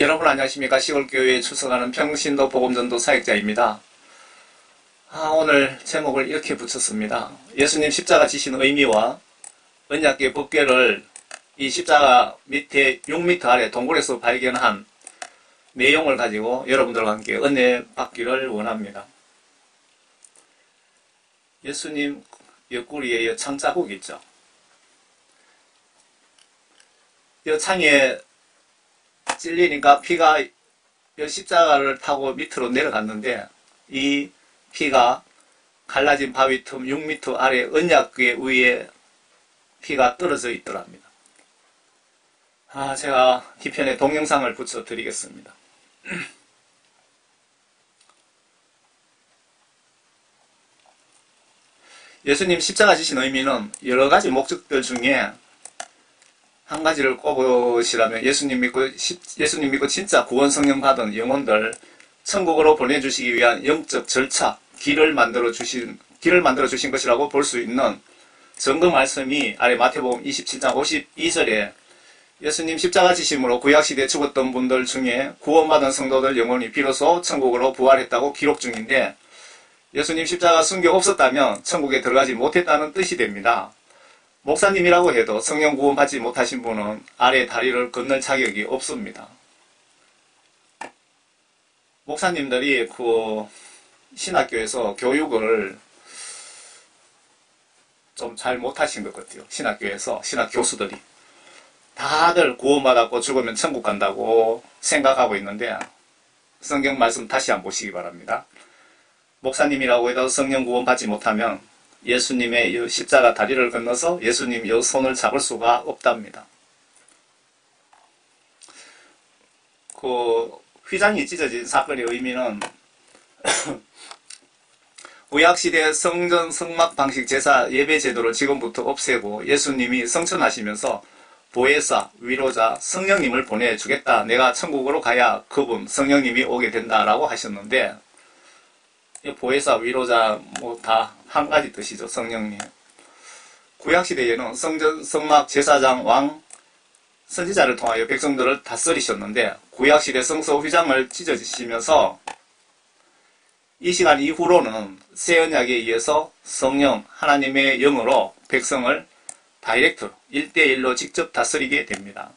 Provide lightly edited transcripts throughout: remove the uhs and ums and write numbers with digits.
여러분 안녕하십니까. 시골교회에 출석하는 평신도 복음전도 사역자입니다. 오늘 제목을 이렇게 붙였습니다. 예수님 십자가 지신 의미와 언약궤 법궤를 이 십자가 밑에 6m 아래 동굴에서 발견한 내용을 가지고 여러분들과 함께 은혜 받기를 원합니다. 예수님 옆구리에 창자국 있죠. 이 창에 찔리니까 피가 십자가를 타고 밑으로 내려갔는데 이 피가 갈라진 바위 틈 6m 아래 언약궤 위에 피가 떨어져 있더랍니다. 제가 뒤편에 동영상을 붙여 드리겠습니다. 예수님 십자가 지신 의미는 여러 가지 목적들 중에 한 가지를 꼽으시라면 예수님 믿고 진짜 구원 성령 받은 영혼들 천국으로 보내주시기 위한 영적 절차, 길을 만들어 주신 것이라고 볼 수 있는 증거 말씀이 아래 마태복음 27장 52절에 예수님 십자가 지심으로 구약시대에 죽었던 분들 중에 구원받은 성도들 영혼이 비로소 천국으로 부활했다고 기록 중인데, 예수님 십자가 순교 없었다면 천국에 들어가지 못했다는 뜻이 됩니다. 목사님이라고 해도 성령 구원 받지 못하신 분은 아래 다리를 건널 자격이 없습니다. 목사님들이 신학교에서 교육을 좀 잘 못하신 것 같아요. 신학교에서 신학 교수들이 다들 구원받았고 죽으면 천국 간다고 생각하고 있는데, 성경 말씀 다시 한번 보시기 바랍니다. 목사님이라고 해도 성령 구원 받지 못하면 예수님의 이 십자가 다리를 건너서 예수님 이 손을 잡을 수가 없답니다. 휘장이 찢어진 사건의 의미는 구약시대 성전 성막 방식 제사 예배 제도를 지금부터 없애고 예수님이 성천하시면서 보혜사, 위로자, 성령님을 보내주겠다. 내가 천국으로 가야 그분, 성령님이 오게 된다라고 하셨는데, 보혜사, 위로자 다 한 가지 뜻이죠. 성령님. 구약시대에는 성전, 성막, 제사장, 왕, 선지자를 통하여 백성들을 다스리셨는데, 구약시대 성소 휘장을 찢어지시면서 이 시간 이후로는 새 언약에 의해서 성령, 하나님의 영으로 백성을 다이렉트, 1대1로 직접 다스리게 됩니다.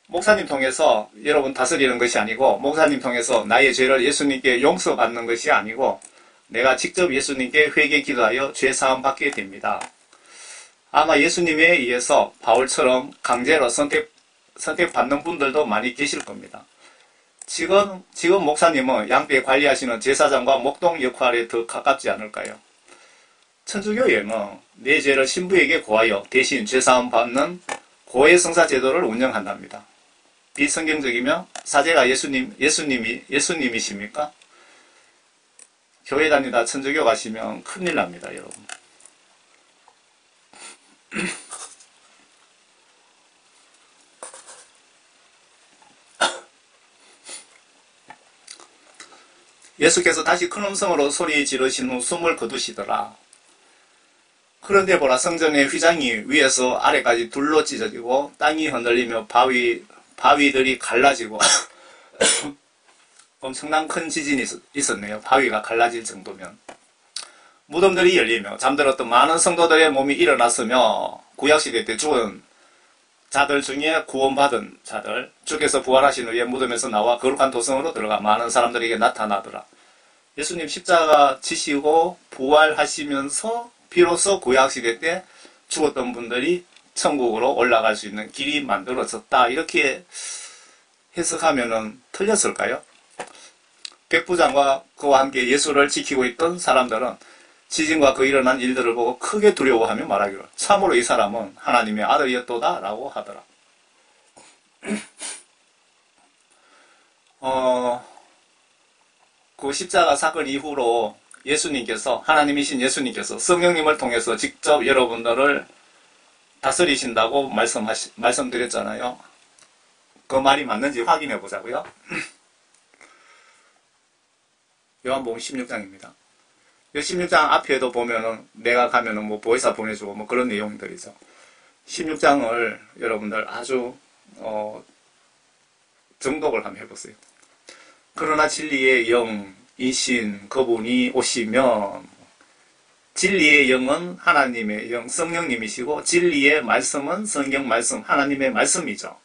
목사님 통해서 여러분 다스리는 것이 아니고, 목사님 통해서 나의 죄를 예수님께 용서받는 것이 아니고, 내가 직접 예수님께 회개 기도하여 죄사함 받게 됩니다. 아마 예수님에 의해서 바울처럼 강제로 선택받는 분들도 많이 계실 겁니다. 지금 목사님은 양떼 관리하시는 제사장과 목동 역할에 더 가깝지 않을까요? 천주교에는 내 죄를 신부에게 고하여 대신 죄사함 받는 고해성사 제도를 운영한답니다. 비성경적이며 사제가 예수님이십니까? 교회 다니다 천주교 가시면 큰일 납니다, 여러분. 예수께서 다시 큰 음성으로 소리 지르신 후 숨을 거두시더라. 그런데 보라, 성전의 휘장이 위에서 아래까지 둘로 찢어지고 땅이 흔들리며 바위들이 갈라지고 엄청난 큰 지진이 있었네요. 바위가 갈라질 정도면. 무덤들이 열리며 잠들었던 많은 성도들의 몸이 일어났으며 구약시대 때 죽은 자들 중에 구원받은 자들, 주께서 부활하신 후에 무덤에서 나와 거룩한 도성으로 들어가 많은 사람들에게 나타나더라. 예수님 십자가 지시고 부활하시면서 비로소 구약시대 때 죽었던 분들이 천국으로 올라갈 수 있는 길이 만들어졌다. 이렇게 해석하면은 틀렸을까요? 백부장과 그와 함께 예수를 지키고 있던 사람들은 지진과 그 일어난 일들을 보고 크게 두려워하며 말하기를 참으로 이 사람은 하나님의 아들이었도다 라고 하더라. 그 십자가 사건 이후로 하나님이신 예수님께서 성령님을 통해서 직접 여러분들을 다스리신다고 말씀드렸잖아요. 그 말이 맞는지 확인해 보자고요. 요한복음 16장입니다. 16장 앞에도 보면은 내가 가면은 보혜사 보내주고 그런 내용들이죠. 16장을 여러분들 아주 정독을 한번 해보세요. 그러나 진리의 영이신 그분이 오시면, 진리의 영은 하나님의 영, 성령님이시고 진리의 말씀은 성경 말씀, 하나님의 말씀이죠.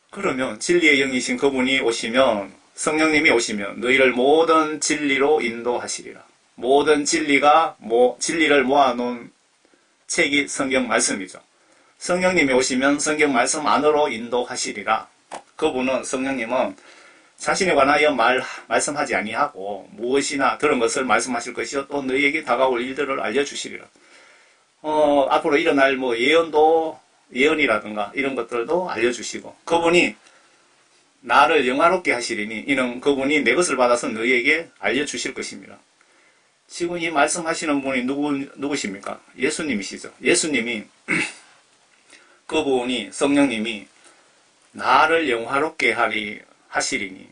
그러면 진리의 영이신 그분이 오시면, 성령님이 오시면 너희를 모든 진리로 인도하시리라. 모든 진리를 모아놓은 책이 성경 말씀이죠. 성령님이 오시면 성경 말씀 안으로 인도하시리라. 그분은, 성령님은 자신에 관하여 말씀하지 아니하고 무엇이나 들은 것을 말씀하실 것이요 또 너희에게 다가올 일들을 알려주시리라. 앞으로 일어날 예언이라든가 이런 것들도 알려주시고, 그분이 나를 영화롭게 하시리니 이는 그분이 내 것을 받아서 너희에게 알려주실 것입니다. 지금 이 말씀하시는 분이 누구십니까? 예수님이시죠. 예수님이 그분이, 성령님이 나를 영화롭게 하시리니,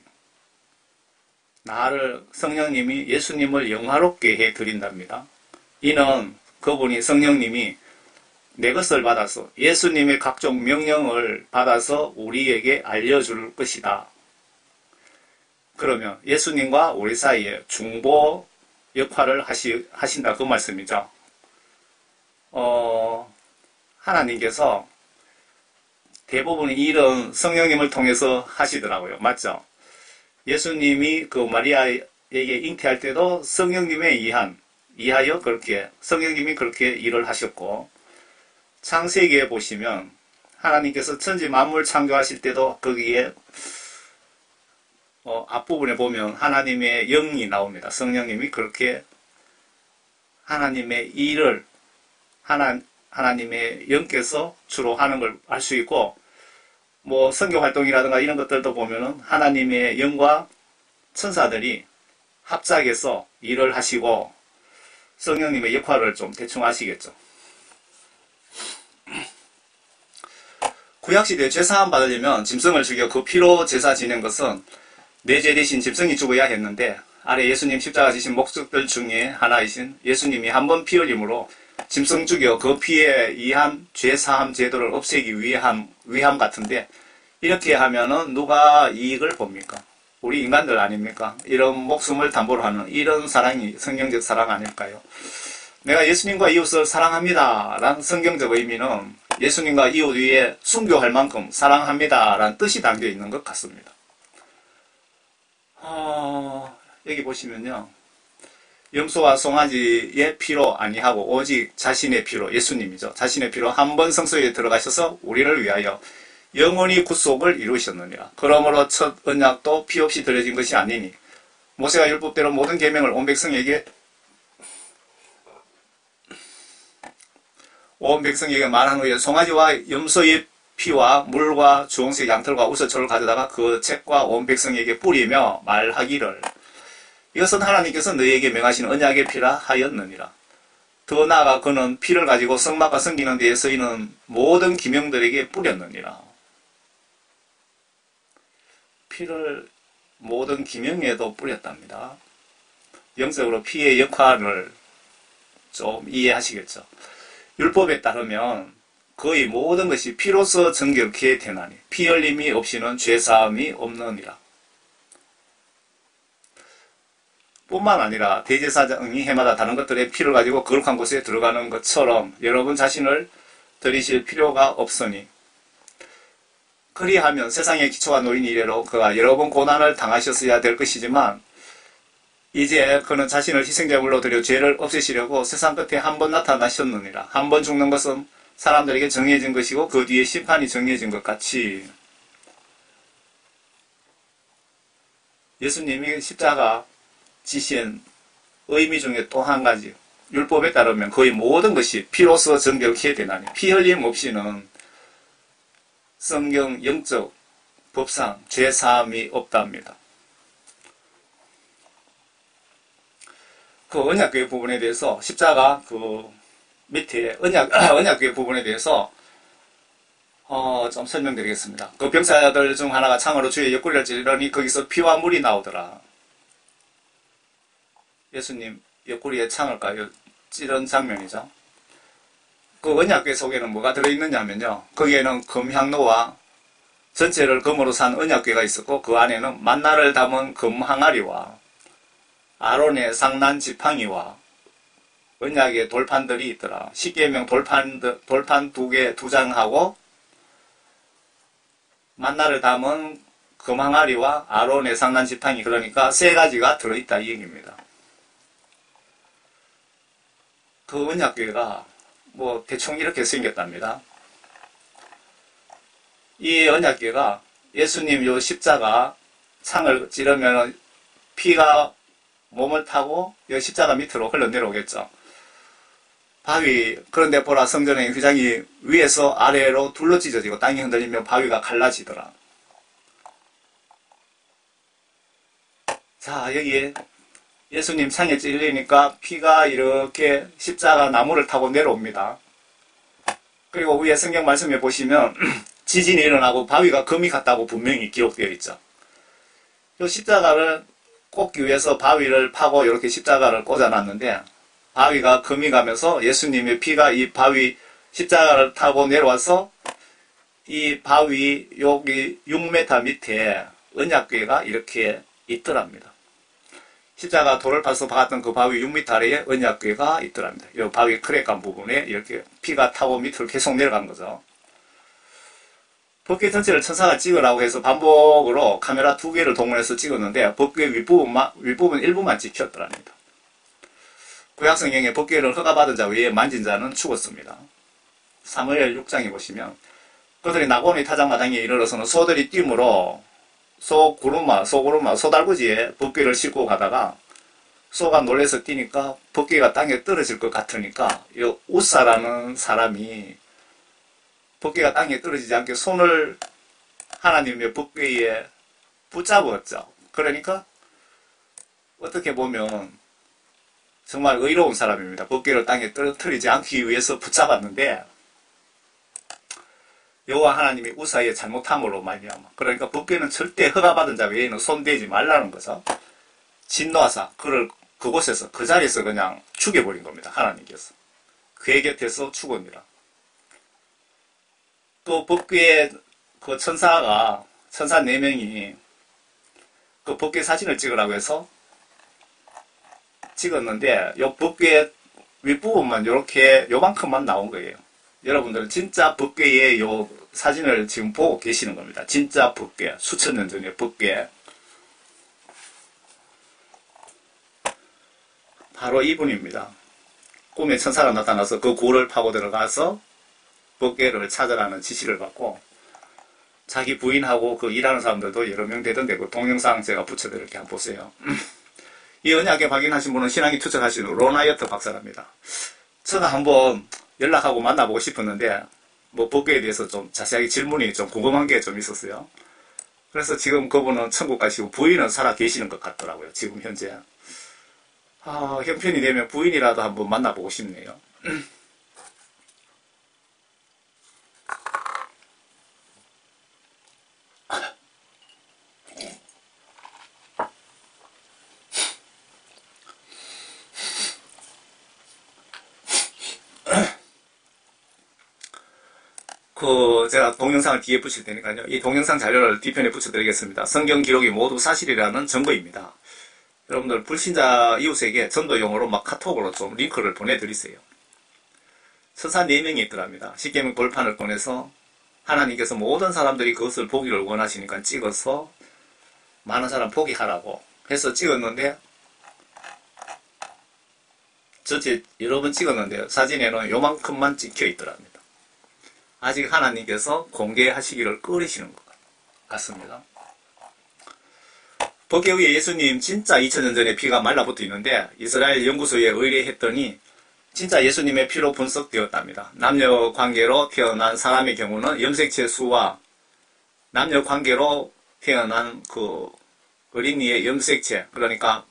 성령님이 예수님을 영화롭게 해드린답니다. 이는 그분이, 성령님이 내 것을 받아서, 예수님의 각종 명령을 받아서 우리에게 알려줄 것이다. 그러면 예수님과 우리 사이에 중보 역할을 하신다, 그 말씀이죠. 하나님께서 대부분의 일은 성령님을 통해서 하시더라고요. 맞죠? 예수님이 그 마리아에게 잉태할 때도 성령님에 이하여 그렇게, 성령님이 그렇게 일을 하셨고, 창세기에 보시면 하나님께서 천지 만물 창조하실 때도 거기에 앞부분에 보면 하나님의 영이 나옵니다. 성령님이 그렇게 하나님의 일을 하나님의 영께서 주로 하는 걸 알 수 있고, 선교 활동이라든가 이런 것들도 보면은 하나님의 영과 천사들이 합작해서 일을 하시고, 성령님의 역할을 좀 대충 아시겠죠. 구약시대에 죄사함 받으려면 짐승을 죽여 그 피로 제사 지낸 것은 내 죄 대신 짐승이 죽어야 했는데, 아래 예수님 십자가 지신 목적들 중에 하나이신 예수님이 한 번 피 흘림으로 짐승 죽여 그 피에 의한 죄사함 제도를 없애기 위함 같은데, 이렇게 하면은 누가 이익을 봅니까? 우리 인간들 아닙니까? 이런 목숨을 담보로 하는 이런 사랑이 성경적 사랑 아닐까요? 내가 예수님과 이웃을 사랑합니다 라는 성경적 의미는 예수님과 이웃 위에 순교할 만큼 사랑합니다 라는 뜻이 담겨 있는 것 같습니다. 여기 보시면요, 염소와 송아지의 피로 아니하고 오직 자신의 피로, 예수님이죠. 자신의 피로 한 번 성소에 들어가셔서 우리를 위하여 영원히 구속을 이루셨느니라. 그러므로 첫 언약도 피 없이 드려진 것이 아니니 모세가 율법대로 모든 계명을 온 백성에게 말한 후에 송아지와 염소의 피와 물과 주홍색 양털과 우서철을 가져다가 그 책과 온 백성에게 뿌리며 말하기를, 이것은 하나님께서 너희에게 명하신 언약의 피라 하였느니라. 더 나아가 그는 피를 가지고 성막과 섬기는 데에 쓰이는 모든 기명들에게 뿌렸느니라. 피를 모든 기명에도 뿌렸답니다. 영적으로 피의 역할을 좀 이해하시겠죠. 율법에 따르면 거의 모든 것이 피로서 정결케 되나니 피 흘림이 없이는 죄사함이 없느니라. 뿐만 아니라 대제사장이 해마다 다른 것들의 피를 가지고 거룩한 곳에 들어가는 것처럼 여러분 자신을 들이실 필요가 없으니, 그리하면 세상의 기초가 놓인 이래로 그가 여러 번 고난을 당하셨어야 될 것이지만, 이제 그는 자신을 희생제물로 드려 죄를 없애시려고 세상 끝에 한 번 나타나셨느니라. 한 번 죽는 것은 사람들에게 정해진 것이고 그 뒤에 심판이 정해진 것 같이, 예수님이 십자가 지신 의미 중에 또 한 가지, 율법에 따르면 거의 모든 것이 피로서 정결케 되나니 피 흘림 없이는 성경 영적 법상 죄사함이 없답니다. 그 언약궤 부분에 대해서, 십자가 그 밑에 언약궤 부분에 대해서 좀 설명드리겠습니다. 그 병사들 중 하나가 창으로 주의 옆구리를 찌르니 거기서 피와 물이 나오더라. 예수님 옆구리에 창을 찌른 장면이죠. 그 언약궤 속에는 뭐가 들어있느냐면요, 거기에는 금향로와 전체를 금으로 산 언약궤가 있었고 그 안에는 만나를 담은 금 항아리와 아론의 상난 지팡이와 언약의 돌판들이 있더라. 십계명 돌판 두 개, 두 장하고 만나를 담은 금 항아리와 아론의 상난 지팡이, 그러니까 세 가지가 들어있다 이 얘기입니다. 그 언약궤가 뭐 대충 이렇게 생겼답니다. 이 언약궤가 예수님 요 십자가 창을 찌르면 피가 몸을 타고 이 십자가 밑으로 흘러내려오겠죠. 바위, 그런데 보라, 성전의 휘장이 위에서 아래로 둘러 찢어지고 땅이 흔들리면 바위가 갈라지더라. 자, 여기에 예수님 창에 찔리니까 피가 이렇게 십자가 나무를 타고 내려옵니다. 그리고 위에 성경 말씀에 보시면 지진이 일어나고 바위가 금이 갔다고 분명히 기록되어 있죠. 이 십자가를 꽂기 위해서 바위를 파고 이렇게 십자가를 꽂아놨는데 바위가 금이 가면서 예수님의 피가 이 바위 십자가를 타고 내려와서 이 바위 여기 6m 밑에 언약궤가 이렇게 있더랍니다. 십자가 돌을 파서 박았던 그 바위 6m 아래에 언약궤가 있더랍니다. 이 바위 크랙한 부분에 이렇게 피가 타고 밑으로 계속 내려간 거죠. 법궤 전체를 천사가 찍으라고 해서 반복으로 카메라 2개를 동원해서 찍었는데 법궤 윗부분 일부만 찍혔더랍니다. 구약성경에 법궤를 허가받은 자 외에 만진 자는 죽었습니다. 사무엘 6장에 보시면 그들이 나고니 타작마당에 이르러서는 소들이 뛰므로 소달구지에 법궤를 싣고 가다가 소가 놀래서 뛰니까 법궤가 땅에 떨어질 것 같으니까 이 우사라는 사람이 법궤가 땅에 떨어지지 않게 손을 하나님의 법궤에 붙잡았죠. 그러니까 어떻게 보면 정말 의로운 사람입니다. 법궤를 땅에 떨어뜨리지 않기 위해서 붙잡았는데 여호와 하나님이 우사의 잘못함으로 말미암아, 그러니까 법궤는 절대 허가받은 자 외에는 손대지 말라는 거죠. 진노하사 그를 그곳에서 그 자리에서 그냥 죽여버린 겁니다. 하나님께서 그의 곁에서 죽었니라. 또 법궤에 그 천사 4명이 그 법궤 사진을 찍으라고 해서 찍었는데 요 법궤 윗부분만 요렇게 요만큼만 나온 거예요. 여러분들은 진짜 법궤의 요 사진을 지금 보고 계시는 겁니다. 진짜 법궤, 수천 년 전의 법궤. 바로 이분입니다. 꿈에 천사가 나타나서 그 굴을 파고 들어가서 법궤를 찾으라는 지시를 받고 자기 부인하고 그 일하는 사람들도 여러 명 되던데 그 동영상 제가 붙여드릴게요. 한번 보세요. 이 언약에 확인하신 분은 신앙이 투척하시는 로나이어트 박사랍니다. 제가 한번 연락하고 만나보고 싶었는데 뭐 법궤에 대해서 좀 자세하게 질문이 좀 궁금한 게 좀 있었어요. 그래서 지금 그분은 천국 가시고 부인은 살아 계시는 것 같더라고요. 지금 현재. 형편이 되면 부인이라도 한번 만나보고 싶네요. 제가 동영상을 뒤에 붙일 테니까요. 이 동영상 자료를 뒤편에 붙여드리겠습니다. 성경 기록이 모두 사실이라는 증거입니다. 여러분들 불신자 이웃에게 전도용으로 막 카톡으로 좀 링크를 보내드리세요. 천사 4명이 있더랍니다. 십계명 돌판을 꺼내서 하나님께서 모든 사람들이 그것을 보기를 원하시니까 찍어서 많은 사람 보게 하라고 해서 찍었는데 전체 여러 번 찍었는데 사진에는 요만큼만 찍혀 있더랍니다. 아직 하나님께서 공개하시기를 꺼리시는 것 같습니다. 법궤 위에 예수님 진짜 2000년 전에 피가 말라붙어 있는데 이스라엘 연구소에 의뢰했더니 진짜 예수님의 피로 분석되었답니다. 남녀 관계로 태어난 사람의 경우는 염색체 수와 남녀 관계로 태어난 그 어린이의 염색체, 그러니까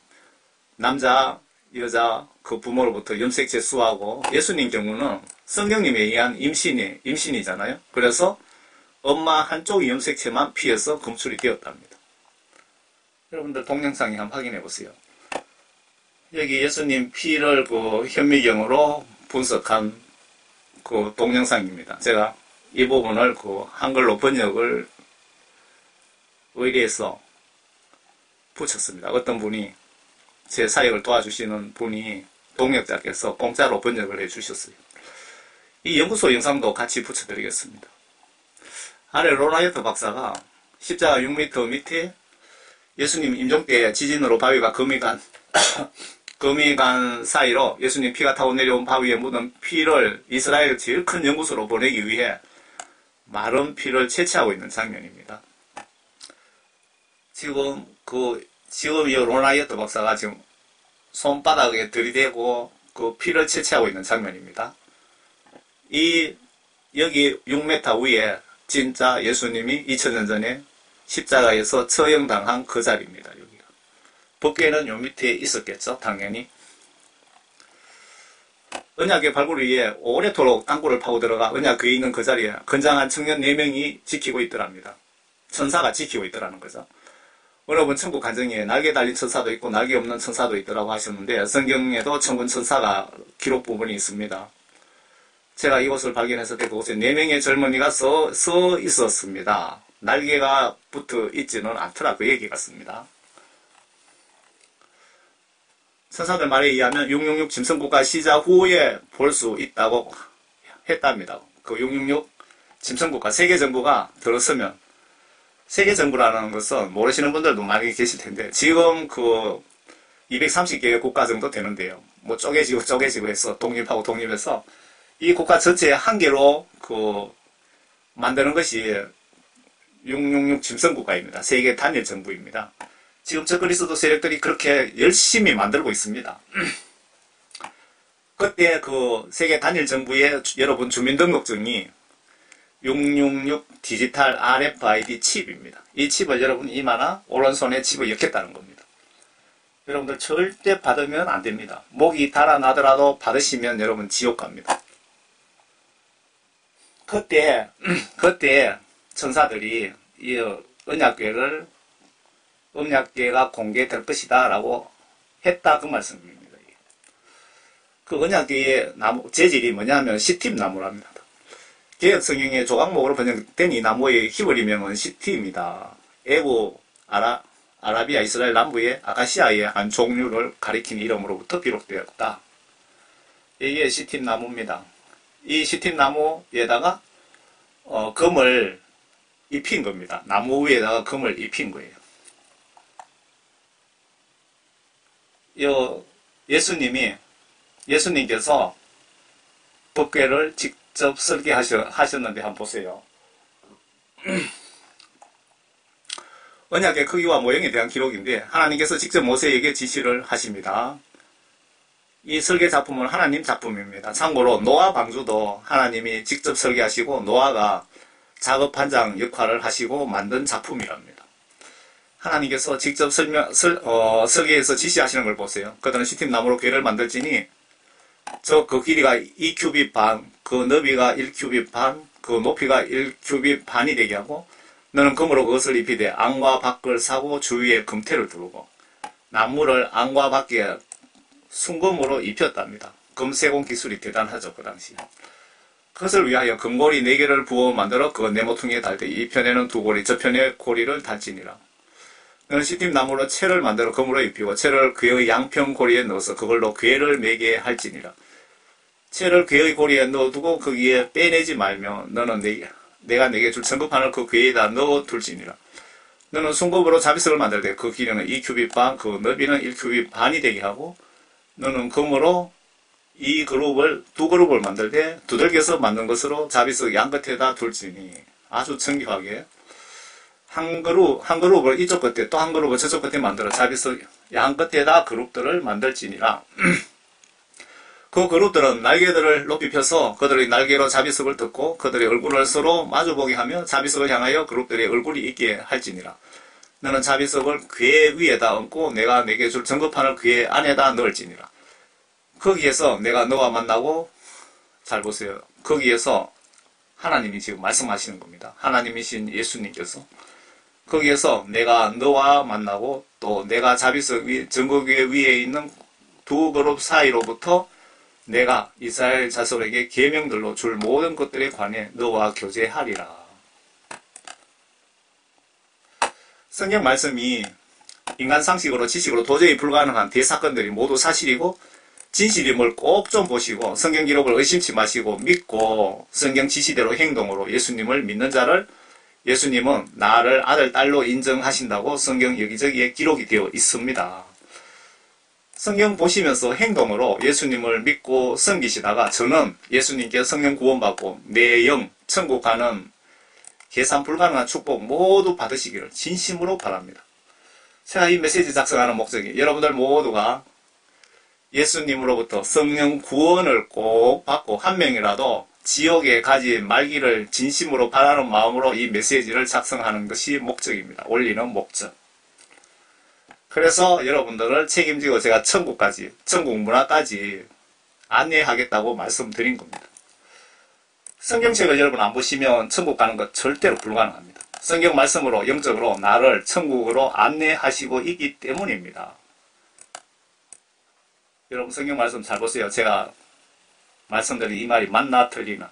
남자, 여자 그 부모로부터 염색체 수하고 예수님 경우는 성경님에 의한 임신이잖아요. 그래서 엄마 한쪽 염색체만 피해서 검출이 되었답니다. 여러분들 동영상에 한번 확인해 보세요. 여기 예수님 피를 그 현미경으로 분석한 그 동영상입니다. 제가 이 부분을 그 한글로 번역을 의뢰해서 붙였습니다. 어떤 분이 제 사역을 도와주시는 분이 동역자께서 공짜로 번역을 해주셨어요. 이 연구소 영상도 같이 붙여드리겠습니다. 아래 로나이트 박사가 십자가 6m 밑에 예수님 임종 때 지진으로 바위가 금이 간 사이로 예수님 피가 타고 내려온 바위에 묻은 피를 이스라엘 제일 큰 연구소로 보내기 위해 마른 피를 채취하고 있는 장면입니다. 지금 이 로나이트 박사가 지금 손바닥에 들이대고 그 피를 채취하고 있는 장면입니다. 여기 6m 위에 진짜 예수님이 2000년 전에 십자가에서 처형당한 그 자리입니다. 여기가. 법궤는 요 밑에 있었겠죠, 당연히. 언약의 발굴 위에 오래도록 땅굴을 파고 들어가 언약 위에 있는 그 자리에 건장한 청년 4명이 지키고 있더랍니다. 천사가 지키고 있더라는 거죠. 여러분 천국 간증에 날개 달린 천사도 있고 날개 없는 천사도 있더라고 하셨는데 성경에도 천군 천사가 기록 부분이 있습니다. 제가 이곳을 발견했을 때 그곳에 4명의 젊은이가 서 있었습니다. 날개가 붙어 있지는 않더라 그 얘기 같습니다. 천사들 말에 의하면 666 짐승국가 시작 후에 볼 수 있다고 했답니다. 그 666 짐승국가 세계정부가 들어서면 세계정부라는 것은 모르시는 분들도 많이 계실 텐데 지금 그 230개의 국가 정도 되는데요. 뭐 쪼개지고 해서 독립해서 이 국가 전체의 한 개로 만드는 것이 666 짐승국가입니다. 세계 단일 정부입니다. 지금 저 그리스도 세력들이 그렇게 열심히 만들고 있습니다. 그때 그 세계 단일 정부의 여러분 주민등록증이 666 디지털 RFID 칩입니다. 이 칩을 여러분 이마나 오른손에 칩을 엮겠다는 겁니다. 여러분들 절대 받으면 안 됩니다. 목이 달아나더라도 받으시면 여러분 지옥 갑니다. 그때 천사들이 이 언약궤가 공개될 것이다 라고 했다 그 말씀입니다. 그 언약궤의 재질이 뭐냐면 시팀 나무랍니다. 개혁 성경의 조각목으로 번역된 이 나무의 히브리명은 시티입니다. 에고 아라비아 이스라엘 남부의 아카시아의 한 종류를 가리키는 이름으로부터 비롯되었다. 이게 시팀 나무입니다. 이 시팀 나무에다가 금을 입힌 겁니다. 나무 위에다가 금을 입힌 거예요. 예수님께서 법궤를 직접 설계하셨는데 한번 보세요. 언약의 크기와 모형에 대한 기록인데 하나님께서 직접 모세에게 지시를 하십니다. 이 설계 작품은 하나님 작품입니다. 참고로 노아 방주도 하나님이 직접 설계하시고 노아가 작업 반장 역할을 하시고 만든 작품이랍니다. 하나님께서 직접 설계해서 지시하시는 걸 보세요. 그들은 시팀 나무로 궤를 만들지니 그 길이가 2큐빗 반, 그 너비가 1큐빗 반, 그 높이가 1큐빗 반이 되게 하고 너는 금으로 그것을 입히되 안과 밖을 사고 주위에 금태를 두르고 나무를 안과 밖에 순금으로 입혔답니다. 금세공 기술이 대단하죠, 그 당시. 그것을 위하여 금고리 4개를 부어 만들어 그 네모퉁이에 달되 이 편에는 2고리, 저 편에 고리를 달지니라. 너는 시팀 나무로 채를 만들어 금으로 입히고 채를 궤의 양평 고리에 넣어서 그걸로 궤를 매게 할지니라. 채를 궤의 고리에 넣어두고 거기에 빼내지 말며 너는 내가 내게 줄 전급판을 그 궤에다 넣어둘지니라. 너는 순금으로 자비석을 만들되 그 길이는 2큐빗 반, 그 너비는 1큐빗 반이 되게 하고 너는 금으로 두 그룹을 만들되 두들겨서 만든 것으로 자비석 양끝에다 둘지니. 아주 정교하게 한 그룹을 이쪽 끝에 또 한 그룹을 저쪽 끝에 만들어 자비석 양끝에다 그룹들을 만들지니라. 그 그룹들은 날개들을 높이 펴서 그들의 날개로 자비석을 덮고 그들의 얼굴을 서로 마주보게 하며 자비석을 향하여 그룹들의 얼굴이 있게 할지니라. 너는 자비석을 궤 위에다 얹고 내가 내게 줄 전급판을 궤 안에다 넣을지니라. 거기에서 내가 너와 만나고, 잘 보세요. 거기에서 하나님이 지금 말씀하시는 겁니다. 하나님이신 예수님께서 거기에서 내가 너와 만나고 또 내가 자비석 전거궤 위에 있는 두 그룹 사이로부터 내가 이스라엘 자손에게 계명들로 줄 모든 것들에 관해 너와 교제하리라. 성경 말씀이 인간 상식으로 지식으로 도저히 불가능한 대사건들이 모두 사실이고 진실임을 꼭 좀 보시고 성경 기록을 의심치 마시고 믿고 성경 지시대로 행동으로 예수님을 믿는 자를 예수님은 나를 아들, 딸로 인정하신다고 성경 여기저기에 기록이 되어 있습니다. 성경 보시면서 행동으로 예수님을 믿고 섬기시다가 저는 예수님께 성령 구원받고 내 영 천국 가는 계산 불가능한 축복 모두 받으시기를 진심으로 바랍니다. 제가 이 메시지 작성하는 목적이 여러분들 모두가 예수님으로부터 성령 구원을 꼭 받고 한 명이라도 지옥에 가지 말기를 진심으로 바라는 마음으로 이 메시지를 작성하는 것이 목적입니다. 올리는 목적. 그래서 여러분들을 책임지고 제가 천국까지, 천국 문화까지 안내하겠다고 말씀드린 겁니다. 성경책을 여러분 안 보시면 천국 가는 것 절대로 불가능합니다. 성경 말씀으로 영적으로 나를 천국으로 안내하시고 있기 때문입니다. 여러분 성경 말씀 잘 보세요. 제가 말씀드린 이 말이 맞나 틀리나.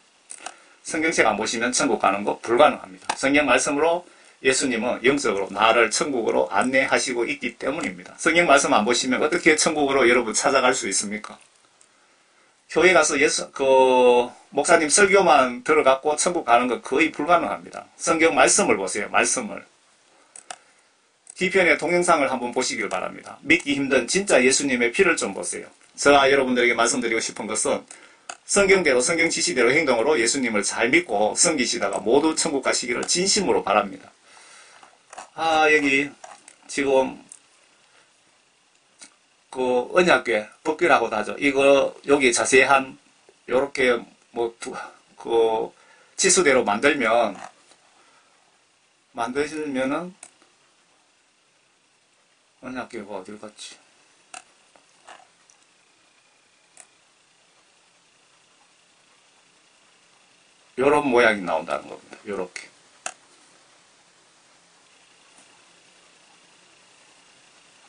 성경책 안 보시면 천국 가는 거 불가능합니다. 성경 말씀으로 예수님은 영적으로 나를 천국으로 안내하시고 있기 때문입니다. 성경 말씀 안 보시면 어떻게 천국으로 여러분 찾아갈 수 있습니까? 교회 가서 목사님 설교만 들어갖고 천국 가는 거 거의 불가능합니다. 성경 말씀을 보세요. 말씀을. 뒤편에 동영상을 한번 보시길 바랍니다. 믿기 힘든 진짜 예수님의 피를 좀 보세요. 제가 여러분들에게 말씀드리고 싶은 것은 성경대로 성경 지시대로 행동으로 예수님을 잘 믿고 섬기시다가 모두 천국 가시기를 진심으로 바랍니다. 여기 지금 그 언약궤 법궤라고도 하죠. 이거 여기 자세한 요렇게 치수대로 만들면은 언약궤가 어딜 갔지? 요런 모양이 나온다는 겁니다. 요렇게.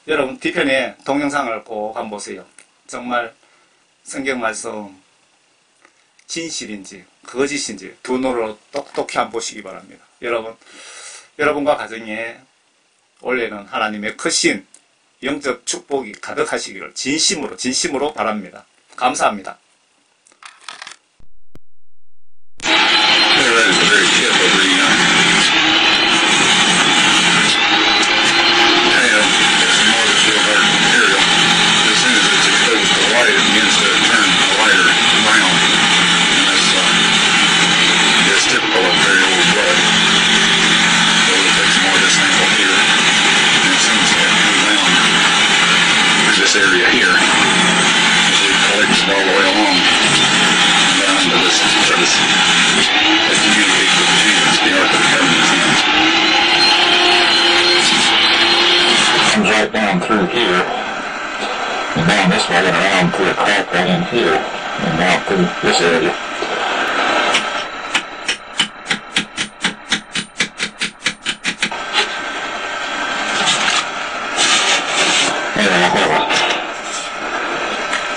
여러분 뒤편에 동영상을 꼭 한번 보세요. 정말 성경 말씀 진실인지 거짓인지 두 눈으로 똑똑히 한번 보시기 바랍니다. 여러분과 가정에 올해는 하나님의 크신 영적 축복이 가득하시기를 진심으로 바랍니다. 감사합니다. Area here as we collect it all the way along down to this service that communicates with Jesus, the Ark of the Covenant. Comes right down through here and down this way and around through a crack right in here and down through this area.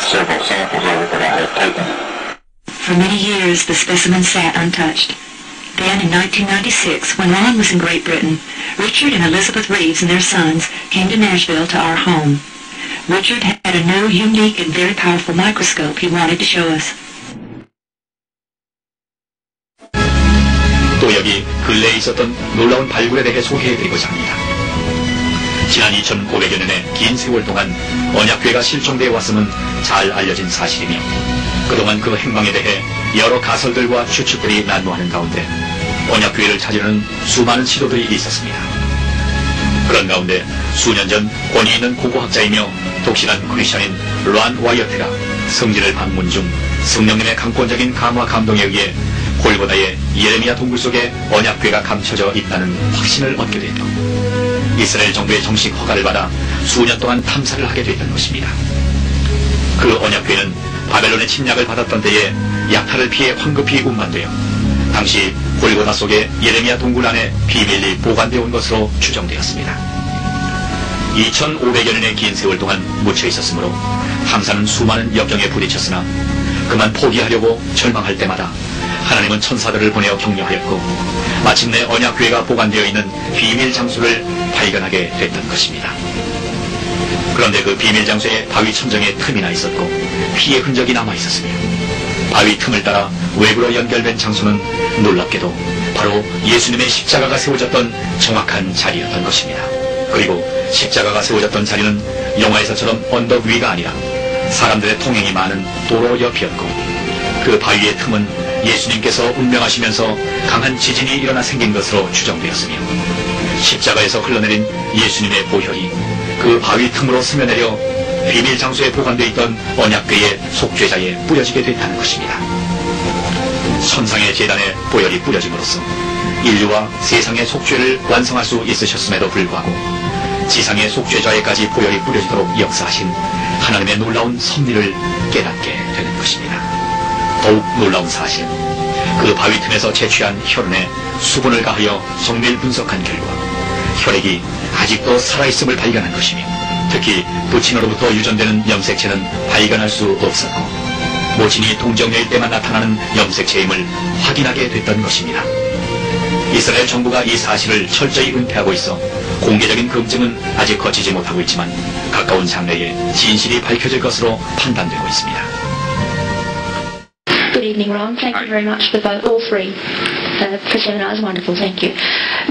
Several samples of it that I had taken. For many years, the specimen sat untouched. Then, in 1996, when Ron was in Great Britain, Richard and Elizabeth Reeves and their sons came to Nashville to our home. Richard had a new, unique, and very powerful microscope he wanted to show us. 또 여기 근래에 있었던 놀라운 발굴에 대해 소개해드리고자 합니다. 지난 2500여 년의 긴 세월 동안 언약궤가 실종되어 왔음은 잘 알려진 사실이며 그동안 그 행방에 대해 여러 가설들과 추측들이 난무하는 가운데 언약궤를 찾으려는 수많은 시도들이 있었습니다. 그런 가운데 수년 전 권위 있는 고고학자이며 독실한 크리스천인 란 와이어트가 성지를 방문 중 성령님의 강권적인 감화 감동에 의해 골고다의 예레미야 동굴 속에 언약궤가 감춰져 있다는 확신을 얻게 되었고 이스라엘 정부의 정식 허가를 받아 수년 동안 탐사를 하게 됐던 것입니다. 그 언약궤는 바벨론의 침략을 받았던 때에 약탈을 피해 황급히 운반되어 당시 골고다 속의 예레미야 동굴 안에 비밀리 보관되어 온 것으로 추정되었습니다. 2500여 년의 긴 세월 동안 묻혀 있었으므로 탐사는 수많은 역경에 부딪혔으나 그만 포기하려고 절망할 때마다 하나님은 천사들을 보내어 격려하였고 마침내 언약궤가 보관되어 있는 비밀 장소를 발견하게 됐던 것입니다. 그런데 그 비밀 장소에 바위 천정에 틈이나 있었고 피의 흔적이 남아 있었으며 바위 틈을 따라 외부로 연결된 장소는 놀랍게도 바로 예수님의 십자가가 세워졌던 정확한 자리였던 것입니다. 그리고 십자가가 세워졌던 자리는 영화에서처럼 언덕 위가 아니라 사람들의 통행이 많은 도로 옆이었고 그 바위의 틈은 예수님께서 운명하시면서 강한 지진이 일어나 생긴 것으로 추정되었으며 십자가에서 흘러내린 예수님의 보혈이 그 바위 틈으로 스며내려 비밀 장소에 보관되어 있던 언약궤의 속죄자에 뿌려지게 됐다는 것입니다. 천상의 제단에 보혈이 뿌려짐으로써 인류와 세상의 속죄를 완성할 수 있으셨음에도 불구하고 지상의 속죄자에까지 보혈이 뿌려지도록 역사하신 하나님의 놀라운 섭리를 깨닫게 되는 것입니다. 더욱 놀라운 사실은 그 바위 틈에서 채취한 혈흔에 수분을 가하여 정밀 분석한 결과 혈액이 아직도 살아있음을 발견한 것이며 특히 부친으로부터 유전되는 염색체는 발견할 수 없었고 모친이 동정녀일 때만 나타나는 염색체임을 확인하게 됐던 것입니다. 이스라엘 정부가 이 사실을 철저히 은폐하고 있어 공개적인 검증은 아직 거치지 못하고 있지만 가까운 장래에 진실이 밝혀질 것으로 판단되고 있습니다. Good evening, Ron. Thank you very much for all three seminars. Wonderful, thank you.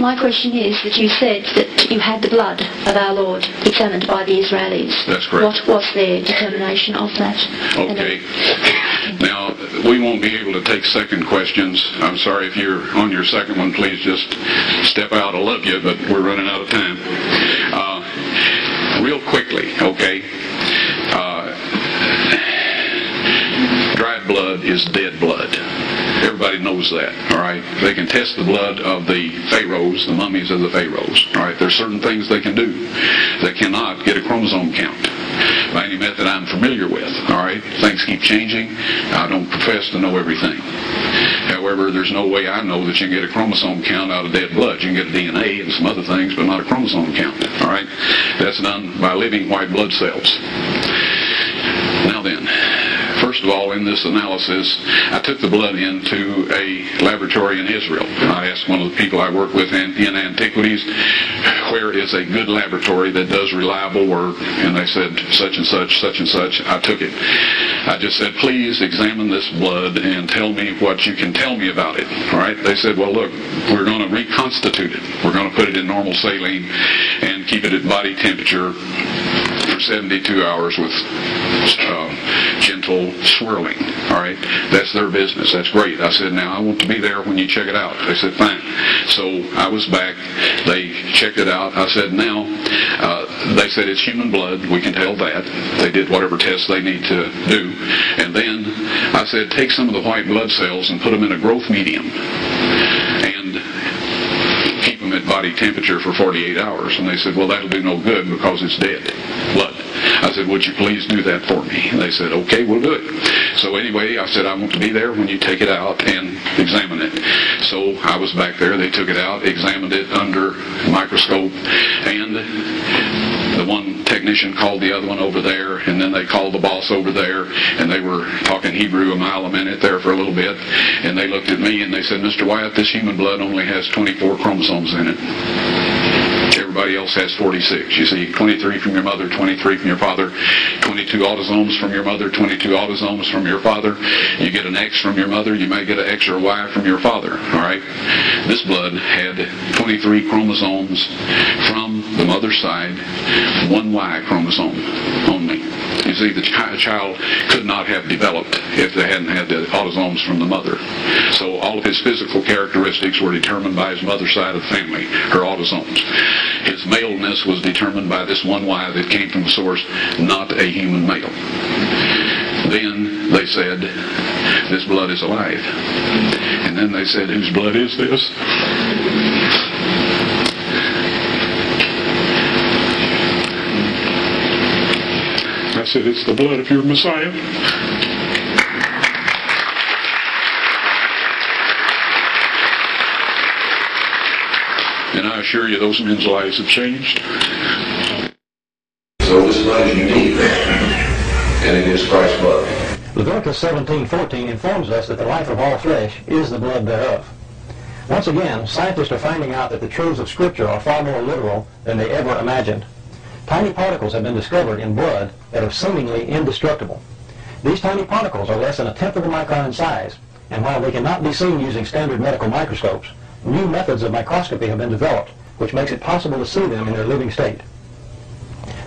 My question is that you said that you had the blood of our Lord examined by the Israelis. That's correct. What was their determination of that? Okay. Now, we won't be able to take second questions. I'm sorry if you're on your second one, please just step out. I love you, but we're running out of time. Real quickly, okay. Dried blood is dead blood. Everybody knows that, all right? They can test the blood of the pharaohs, the mummies of the pharaohs, all right? There's certain things they can do. They cannot get a chromosome count by any method I'm familiar with, all right? Things keep changing. I don't profess to know everything. However, there's no way I know that you can get a chromosome count out of dead blood. You can get a DNA and some other things, but not a chromosome count, all right? That's done by living white blood cells. Now then, first of all, in this analysis, I took the blood into a laboratory in Israel. I asked one of the people I work with in antiquities, where is a good laboratory that does reliable work? And they said, such and such, such and such. I took it. I just said, please examine this blood and tell me what you can tell me about it. All right? They said, well, look, we're going to reconstitute it. We're going to put it in normal saline and keep it at body temperature for 72 hours with gentle swirling. All right, that's their business. That's great. I said, now I want to be there when you check it out. They said, fine. So I was back. They checked it out. I said, now, they said it's human blood. We can tell that. They did whatever tests they need to do. And then I said, take some of the white blood cells and put them in a growth medium and keep them at body temperature for 48 hours. And they said, well, that'll do no good because it's dead blood. I said, would you please do that for me? And they said, okay, we'll do it. So anyway, I said, I want to be there when you take it out and examine it. So I was back there. They took it out, examined it under a microscope, and the one technician called the other one over there, and then they called the boss over there, and they were talking Hebrew a mile a minute there for a little bit, and they looked at me and they said, Mr. Wyatt, this human blood only has 24 chromosomes in it. Everybody else has 46. You see, 23 from your mother, 23 from your father, 22 autosomes from your mother, 22 autosomes from your father. You get an X from your mother, you may get an X or Y from your father, all right? This blood had 23 chromosomes from the mother's side, one Y chromosome only. You see, the child could not have developed if they hadn't had the autosomes from the mother. So all of his physical characteristics were determined by his mother's side of the family, her autosomes. His maleness was determined by this one Y that came from the source, not a human male. Then they said, this blood is alive. And then they said, whose blood is this? I said, it's the blood of your Messiah. And I assure you, those men's lives have changed. So this blood is unique, and it is Christ's blood. Leviticus 17:14 informs us that the life of all flesh is the blood thereof. Once again, scientists are finding out that the truths of Scripture are far more literal than they ever imagined. Tiny particles have been discovered in blood that are seemingly indestructible. These tiny particles are less than 1/10 of a micron in size, and while they cannot be seen using standard medical microscopes, new methods of microscopy have been developed which makes it possible to see them in their living state.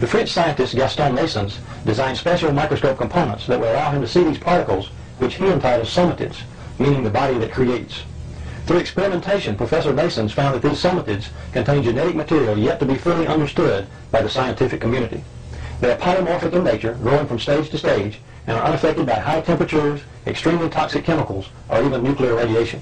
The French scientist Gaston Masons designed special microscope components that will allow him to see these particles, which he entitles somatids, meaning the body that creates. Through experimentation, Professor Masons found that these somatids contain genetic material yet to be fully understood by the scientific community. They are polymorphic in nature, growing from stage to stage, and are unaffected by high temperatures, extremely toxic chemicals, or even nuclear radiation.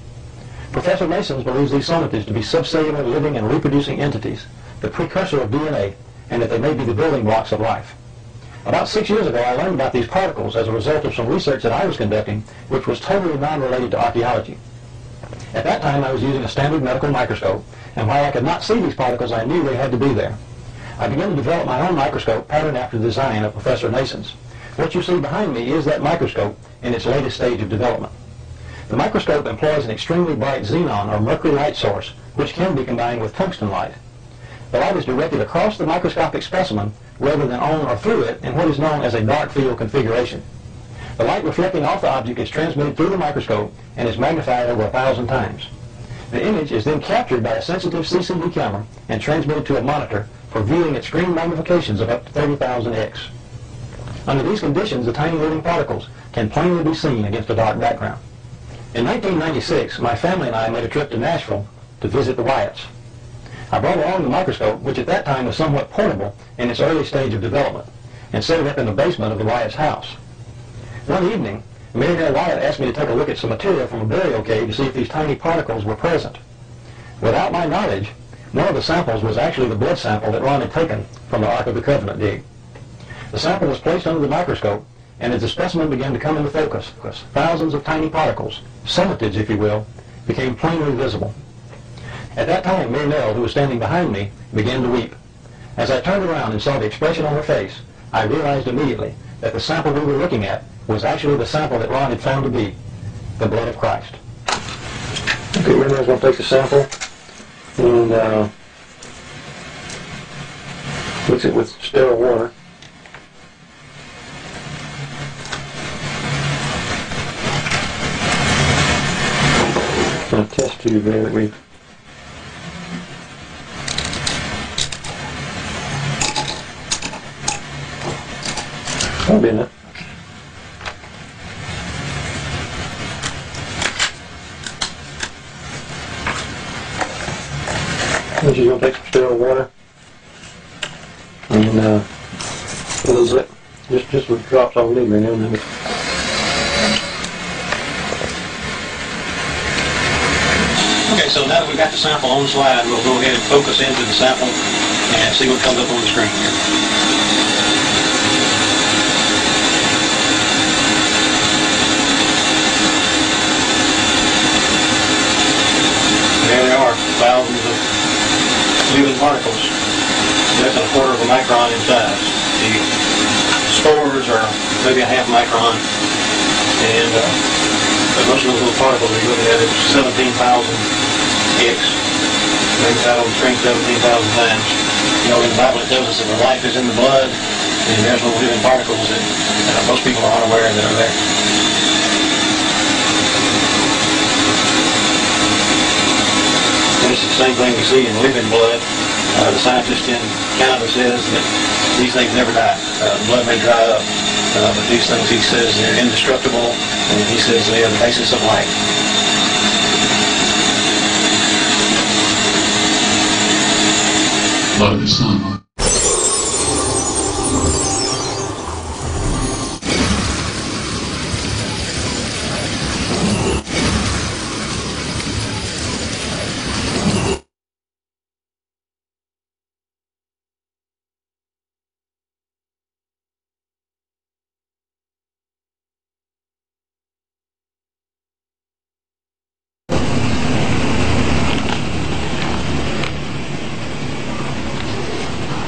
Professor Masons believes these somatids to be subcellular living and reproducing entities, the precursor of DNA, and that they may be the building blocks of life. About 6 years ago, I learned about these particles as a result of some research that I was conducting, which was totally non-related to archaeology. At that time, I was using a standard medical microscope, and while I could not see these particles, I knew they had to be there. I began to develop my own microscope patterned after the design of Professor Mason's. What you see behind me is that microscope in its latest stage of development. The microscope employs an extremely bright xenon or mercury light source, which can be combined with tungsten light. The light is directed across the microscopic specimen rather than on or through it in what is known as a dark field configuration. The light reflecting off the object is transmitted through the microscope and is magnified over 1,000 times. The image is then captured by a sensitive CCD camera and transmitted to a monitor for viewing at screen magnifications of up to 30,000x. Under these conditions, the tiny living particles can plainly be seen against a dark background. In 1996, my family and I made a trip to Nashville to visit the Wyatts. I brought along the microscope, which at that time was somewhat portable in its early stage of development, and set it up in the basement of the Wyatts' house. One evening, Mary Nell Wyatt asked me to take a look at some material from a burial cave to see if these tiny particles were present. Without my knowledge, one of the samples was actually the blood sample that Ron had taken from the Ark of the Covenant dig. The sample was placed under the microscope, and as the specimen began to come into focus, thousands of tiny particles, somatids if you will, became plainly visible. At that time, Mary Nell, who was standing behind me, began to weep. As I turned around and saw the expression on her face, I realized immediately that the sample we were looking at was actually the sample that Ron had found to be the blood of Christ. Okay, Mary Nell's going to take the sample and mix it with sterile water. A test tube there that we that'll be in it. And she's going to take some sterile water and a little zip, just with drops all over now and then. Okay, so now that we've got the sample on the slide, we'll go ahead and focus into the sample and see what comes up on the screen here. There they are, thousands of living particles, less than 1/4 of a micron in size. The spores are maybe a 1/2 micron, and but most of those little particles you're looking at is 17,000x. Maybe that on the screen 17,000 times. You know, in the Bible it tells us that the life is in the blood, and there's no living particles that most people are unaware that are there. And it's the same thing we see in living blood. The scientist in Canada says that these things never die. Blood may dry up, but these things, he says, they're indestructible, and he says they are the basis of life. Blood of the Son.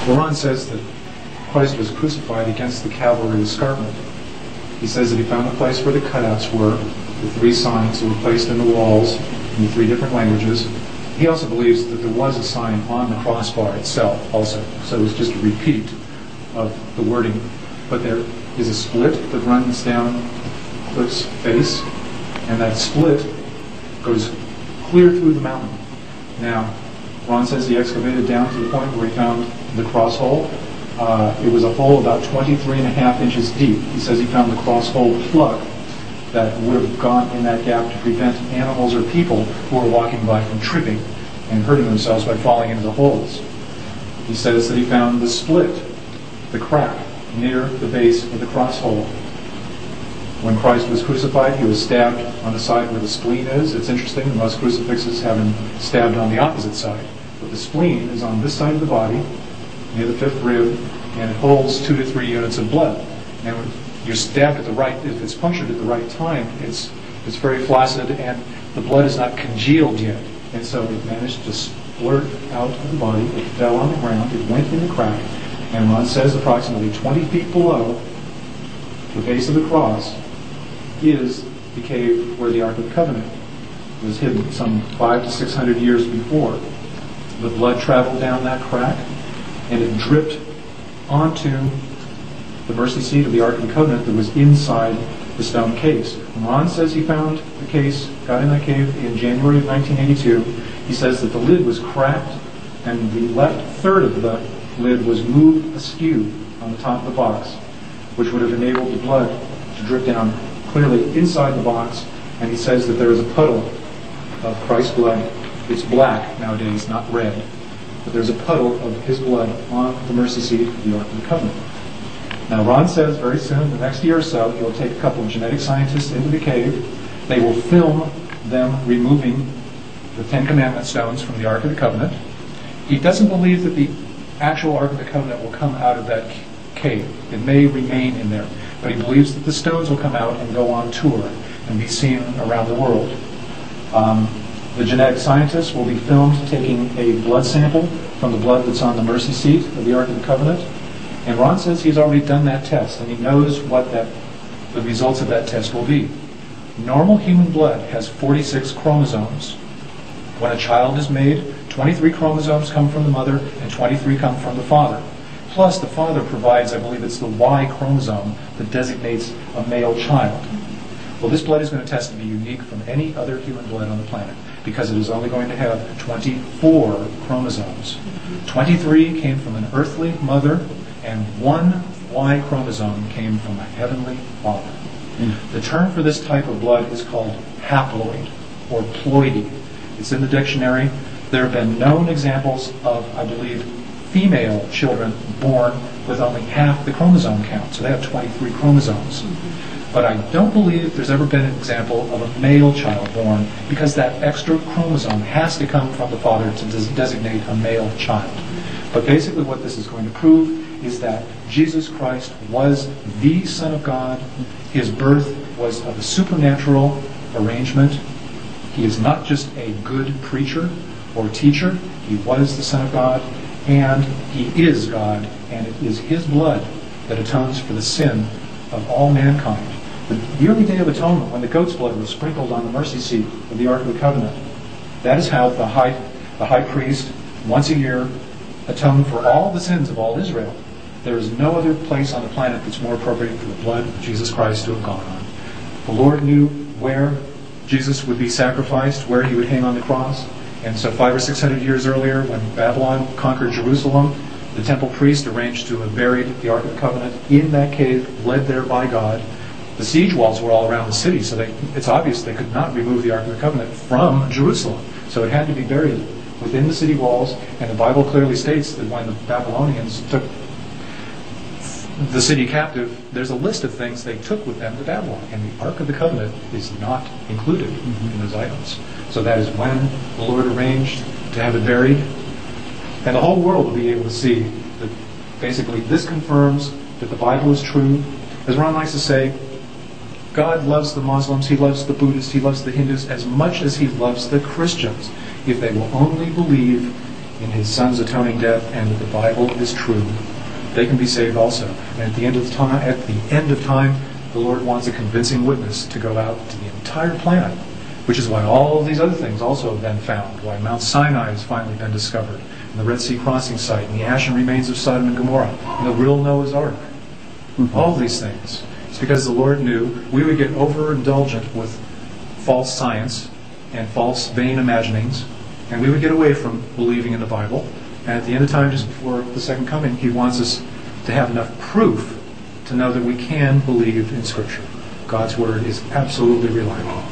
Ron says that Christ was crucified against the Calvary escarpment. He says that he found the place where the cutouts were, the 3 signs that were placed in the walls in the 3 different languages. He also believes that there was a sign on the crossbar itself also, so it's just a repeat of the wording. But there is a split that runs down Cliff's face, and that split goes clear through the mountain. Now, Ron says he excavated down to the point where he found the cross hole. It was a hole about 23.5 inches deep. He says he found the cross hole plug that would have gone in that gap to prevent animals or people who were walking by from tripping and hurting themselves by falling into the holes. He says that he found the split, the crack, near the base of the cross hole. When Christ was crucified, he was stabbed on the side where the spleen is. It's interesting, most crucifixes have him stabbed on the opposite side. But the spleen is on this side of the body, near the 5th rib, and it holds 2 to 3 units of blood. And when you're stabbed at the right, if it's punctured at the right time, it's very flaccid and the blood is not congealed yet. And so it managed to splurt out of the body, it fell on the ground, it went in the crack, and Ron says approximately 20 feet below the base of the cross is the cave where the Ark of the Covenant was hidden some 500 to 600 years before. The blood traveled down that crack and it dripped onto the mercy seat of the Ark of the Covenant that was inside the stone case. When Ron says he found the case, got in that cave in January of 1982, he says that the lid was cracked and the left third of the lid was moved askew on the top of the box, which would have enabled the blood to drip down clearly inside the box. And he says that there is a puddle of Christ's blood. It's black nowadays, not red. But there's a puddle of his blood on the mercy seat of the Ark of the Covenant. Now, Ron says very soon, the next year or so, he'll take a couple of genetic scientists into the cave. They will film them removing the 10 Commandment stones from the Ark of the Covenant. He doesn't believe that the actual Ark of the Covenant will come out of that cave. It may remain in there. But he believes that the stones will come out and go on tour and be seen around the world. The genetic scientists will be filmed taking a blood sample from the blood that's on the mercy seat of the Ark of the Covenant. And Ron says he's already done that test, and he knows what the results of that test will be. Normal human blood has 46 chromosomes. When a child is made, 23 chromosomes come from the mother and 23 come from the father. Plus, the father provides, I believe it's the Y chromosome that designates a male child. Well, this blood is going to test to be unique from any other human blood on the planet because it is only going to have 24 chromosomes. 23 came from an earthly mother, and 1 Y chromosome came from a heavenly father. The term for this type of blood is called haploid or ploidy. It's in the dictionary. There have been known examples of, I believe, female children born with only half the chromosome count. So they have 23 chromosomes. But I don't believe there's ever been an example of a male child born because that extra chromosome has to come from the father to designate a male child. But basically what this is going to prove is that Jesus Christ was the Son of God. His birth was of a supernatural arrangement. He is not just a good preacher or teacher. He was the Son of God, and he is God, and it is his blood that atones for the sin of all mankind. The yearly Day of Atonement, when the goat's blood was sprinkled on the mercy seat of the Ark of the Covenant, that is how the high priest, once a year, atoned for all the sins of all Israel. There is no other place on the planet that's more appropriate for the blood of Jesus Christ to have gone on. The Lord knew where Jesus would be sacrificed, where he would hang on the cross. And so 500 or 600 years earlier, when Babylon conquered Jerusalem, the temple priest arranged to have buried the Ark of the Covenant in that cave, led there by God. The siege walls were all around the city, so it's obvious they could not remove the Ark of the Covenant from Jerusalem. So it had to be buried within the city walls, and the Bible clearly states that when the Babylonians took the city captive, there's a list of things they took with them to Babylon, and the Ark of the Covenant is not included in those items. So that is when the Lord arranged to have it buried, and the whole world will be able to see that basically this confirms that the Bible is true. As Ron likes to say, God loves the Muslims, he loves the Buddhists, he loves the Hindus as much as he loves the Christians, if they will only believe in his Son's atoning death and that the Bible is true. They can be saved also. And at the end of time, the Lord wants a convincing witness to go out to the entire planet, which is why all these other things also have been found, why Mount Sinai has finally been discovered, and the Red Sea crossing site, and the ashen remains of Sodom and Gomorrah, and the real Noah's Ark. All of these things. It's because the Lord knew we would get overindulgent with false science and false vain imaginings, and we would get away from believing in the Bible. And at the end of time, just before the second coming, He wants us to have enough proof to know that we can believe in Scripture. God's Word is absolutely reliable.